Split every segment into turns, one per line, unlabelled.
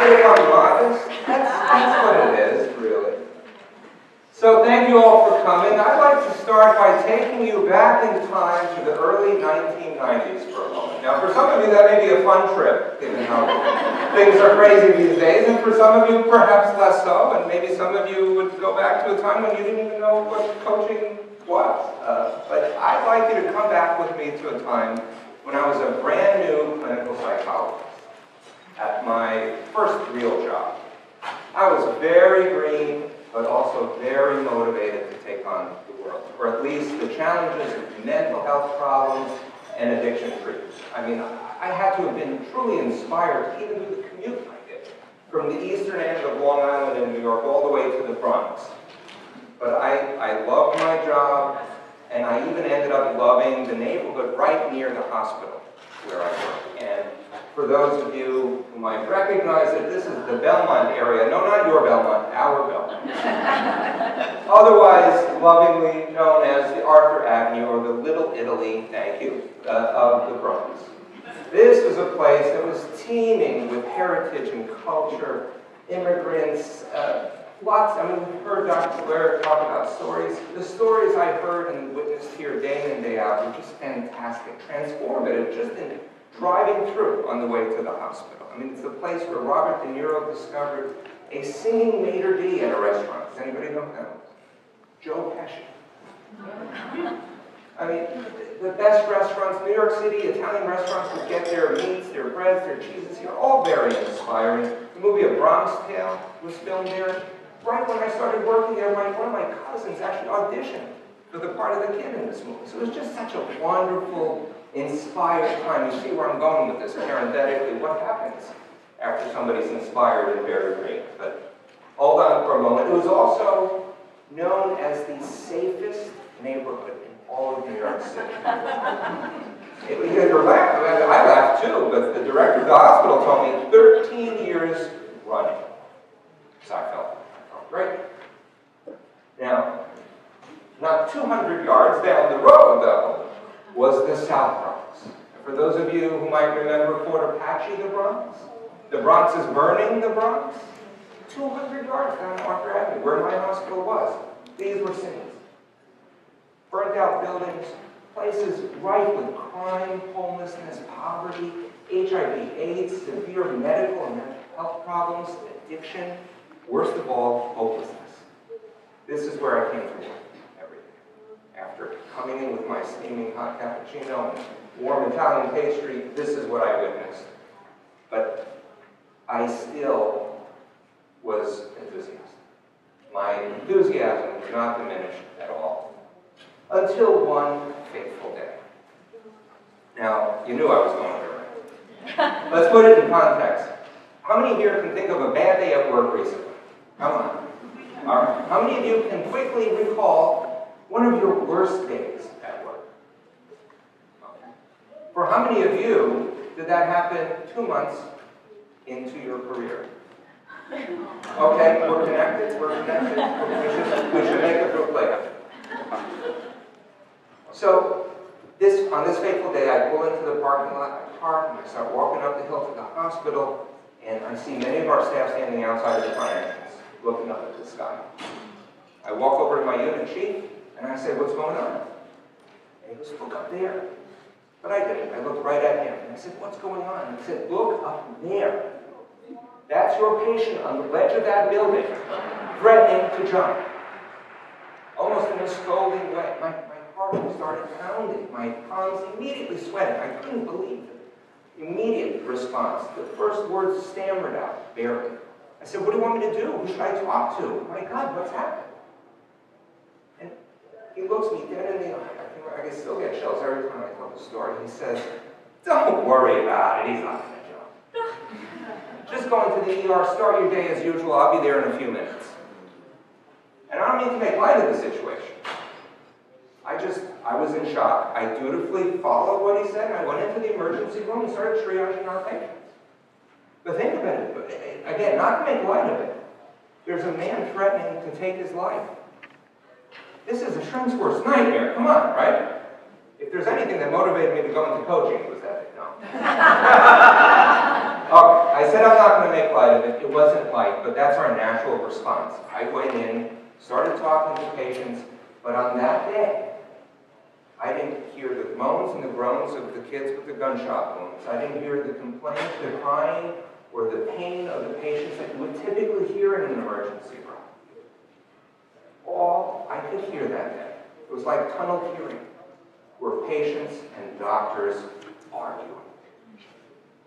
But if I'm modest, that's what it is, really. So thank you all for coming. I'd like to start by taking you back in time to the early 1990s for a moment. Now, for some of you, that may be a fun trip, given how things are crazy these days, and for some of you, perhaps less so, and maybe some of you would go back to a time when you didn't even know what coaching was. But I'd like you to come back with me to a time when I was a brand new clinical psychologist at my first real job. I was very green, but also very motivated to take on the world, or at least the challenges of mental health problems and addiction treatment. I mean, I had to have been truly inspired to even do the commute I did, from the eastern end of Long Island in New York all the way to the Bronx. But I loved my job, and I even ended up loving the neighborhood right near the hospital where I work. And for those of you who might recognize it, this is the Belmont area. No, not your Belmont, our Belmont. Otherwise lovingly known as the Arthur Avenue, or the Little Italy, thank you, of the Bronx. This was a place that was teeming with heritage and culture, immigrants, lots. I mean, we've heard Dr. Blair talk about stories. The stories I heard and witnessed here day in and day out were just fantastic, transformative, just in driving through on the way to the hospital. I mean, it's the place where Robert De Niro discovered a singing maitre d' at a restaurant. Does anybody know who that was? Joe Pesci. I mean, the best restaurants, New York City, Italian restaurants would get their meats, their breads, their cheeses here, all very inspiring. The movie A Bronx Tale was filmed there. Right when I started working there, one of my cousins actually auditioned for the part of the kid in this movie. So it was just such a wonderful, inspired time. You see where I'm going with this parenthetically. What happens after somebody's inspired and very green? But hold on for a moment. It was also known as the safest neighborhood in all of New York City. You're laughing. I laughed too, but the director of the hospital told me 13 years running. So I felt great. Now, not 200 yards down the road, though, was the South Bronx. For those of you who might remember Fort Apache, the Bronx is burning the Bronx. 200 yards down Arthur Avenue, where my hospital was. These were scenes. Burnt out buildings, places rife with crime, homelessness, poverty, HIV, AIDS, severe medical and mental health problems, addiction, worst of all, hopelessness. This is where I came to work every day. After coming in with my steaming hot cappuccino and warm Italian pastry, this is what I witnessed. But I still was enthusiastic. My enthusiasm was not diminished at all. Until one fateful day. Now, you knew I was going there, right? Let's put it in context. How many here can think of a bad day at work recently? Come on. All right. How many of you can quickly recall one of your worst days at work? Okay. For how many of you did that happen 2 months into your career? Okay, we're connected. We should make a group later. So, on this fateful day, I pull into the parking lot, I park, and I start walking up the hill to the hospital, and I see many of our staff standing outside of the front entrance, looking up at the sky. I walk over to my unit chief, and I say, "What's going on?" And he goes, "Look up there." But I didn't. I looked right at him, and I said, "What's going on?" And he said, "Look up there. That's your patient on the ledge of that building, threatening to jump." Almost in a scolding way. My heart started pounding. My palms immediately sweating. I couldn't believe it. Immediate response. The first words stammered out, barely. I said, "What do you want me to do? Who should I talk to? My God, what's happened?" And he looks me dead in the eye. I can still get chills every time I tell the story. He says, "Don't worry about it. He's not going to jump. Just go into the ER, start your day as usual. I'll be there in a few minutes." And I don't mean to make light of the situation. I was in shock. I dutifully followed what he said, and I went into the emergency room and started triaging our patients. But think about it, again, not to make light of it. There's a man threatening to take his life. This is a shrink's worst nightmare. Come on, right? If there's anything that motivated me to go into coaching, it was that. No. Okay, I said I'm not going to make light of it. wasn't like, but that's our natural response. I went in, started talking to patients, but on that day, I didn't hear the moans and the groans of the kids with the gunshot wounds. I didn't hear the complaints, the crying, or the pain of the patients that you would typically hear in an emergency room. All I could hear that day, it was like tunnel hearing, were patients and doctors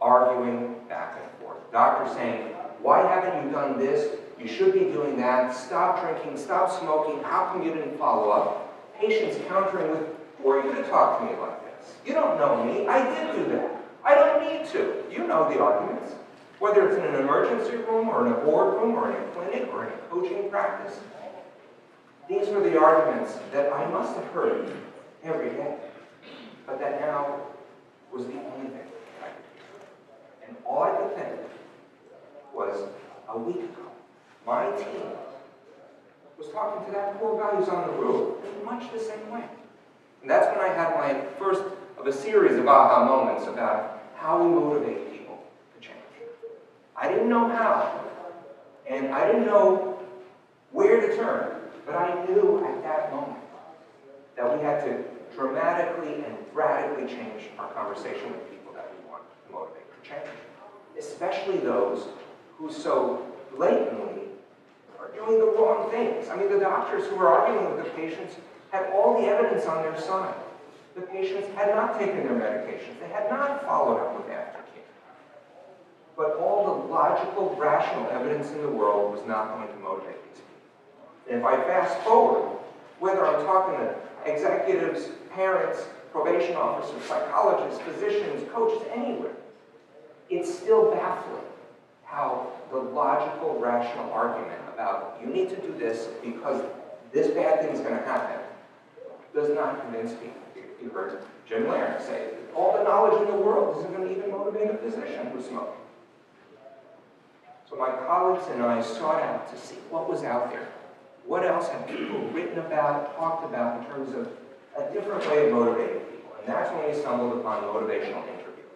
arguing back and forth. Doctors saying, why haven't you done this? You should be doing that. Stop drinking, stop smoking. How come you didn't follow up? Patients countering with, who are you to talk to me like this? You don't know me. I did do that. I don't need to. You know the arguments. Whether it's in an emergency room or in a boardroom or in a clinic or in a coaching practice. These were the arguments that I must have heard every day. But that now was the only thing I could hear. And all I could think was, a week ago, my team was talking to that poor guy who's on the roof in much the same way. And that's when I had my first of a series of aha moments about how we motivate people to change. I didn't know how, and I didn't know where to turn, but I knew at that moment that we had to dramatically and radically change our conversation with people that we want to motivate to change, especially those who so blatantly are doing the wrong things. I mean, the doctors who were arguing with the patients had all the evidence on their side. The patients had not taken their medications. They had not followed up with aftercare. But all the logical, rational evidence in the world was not going to motivate these people. And if I fast forward, whether I'm talking to executives, parents, probation officers, psychologists, physicians, coaches, anywhere, it's still baffling how the logical, rational argument about you need to do this because this bad thing is going to happen does not convince people. You heard Jim Laird say, all the knowledge in the world isn't going to even motivate a physician who's smoking. So my colleagues and I sought out to see what was out there. What else had people written about, talked about in terms of a different way of motivating people? And that's when we stumbled upon motivational interviewing.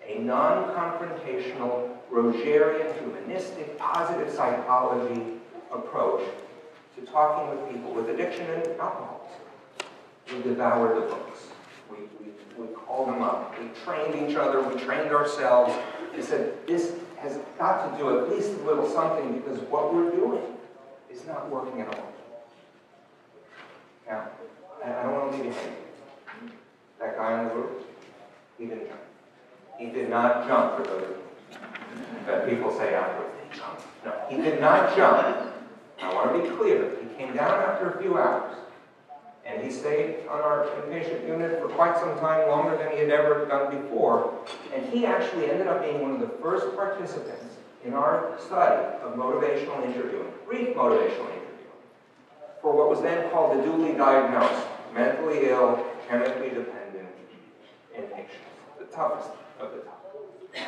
A non-confrontational, Rogerian, humanistic, positive psychology approach to talking with people with addiction and alcoholism. We devoured the books. We called them up. We trained each other. We trained ourselves. We said, this has got to do at least a little something because what we're doing is not working at all. Now, I don't want to leave you hanging. That guy on the roof, he didn't jump. He did not jump for those that people say afterwards, they jumped. No, he did not jump. I want to be clear. He came down after a few hours. And he stayed on our inpatient unit for quite some time, longer than he had ever done before. And he actually ended up being one of the first participants in our study of motivational interviewing, brief motivational interviewing, for what was then called the duly diagnosed, mentally ill, chemically dependent inpatients, the toughest of the tough.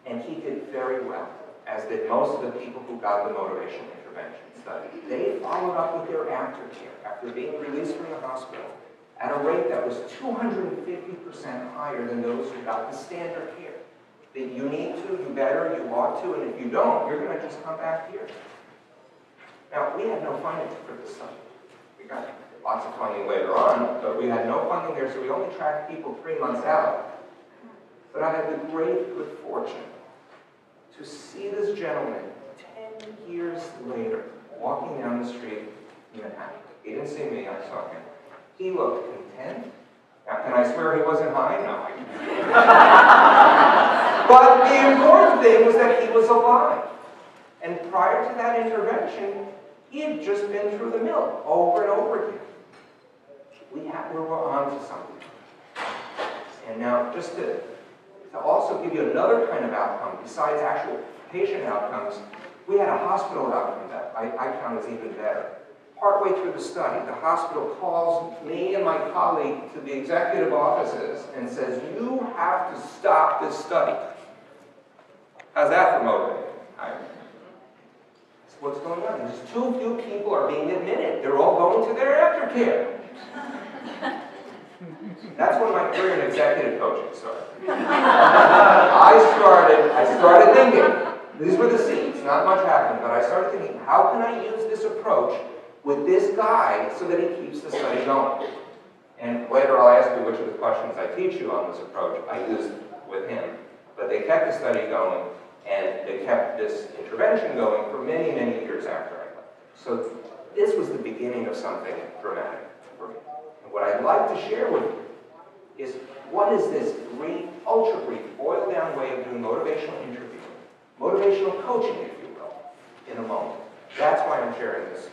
And he did very well, as did most of the people who got the motivational intervention study. They followed up with their aftercare after being released from the hospital at a rate that was 250% higher than those who got the standard care. That you need to, you better, you ought to, and if you don't, you're going to just come back here. Now, we had no funding for this study. We got lots of funding later on, but we had no funding there, so we only tracked people 3 months out. But I had the great good fortune to see this gentleman 10 years later walking down the street in Manhattan. He didn't see me, I saw him. He looked content. Now, can I swear he wasn't high? No, I can't. But the important thing was that he was alive. And prior to that intervention, he had just been through the mill over and over again. We were on to something. And now, just to also give you another kind of outcome, besides actual patient outcomes, we had a hospital outcome that I count as even better. Partway through the study, the hospital calls me and my colleague to the executive offices and says, you have to stop this study. How's that for motivating? What's going on? There's too few people are being admitted. They're all going to their aftercare. That's when my career in executive coaching started. I started thinking, These were the seeds, not much happened, but I started thinking, how can I use this approach with this guy so that he keeps the study going? And later I'll ask you which of the questions I teach you on this approach I used with him. But they kept the study going, and they kept this intervention going for many, many years after I left. So this was the beginning of something dramatic for me. And what I'd like to share with you is what is this brief, ultra-brief, boiled-down way of doing motivational interviewing, motivational coaching, if you will, in a moment. That's why I'm sharing this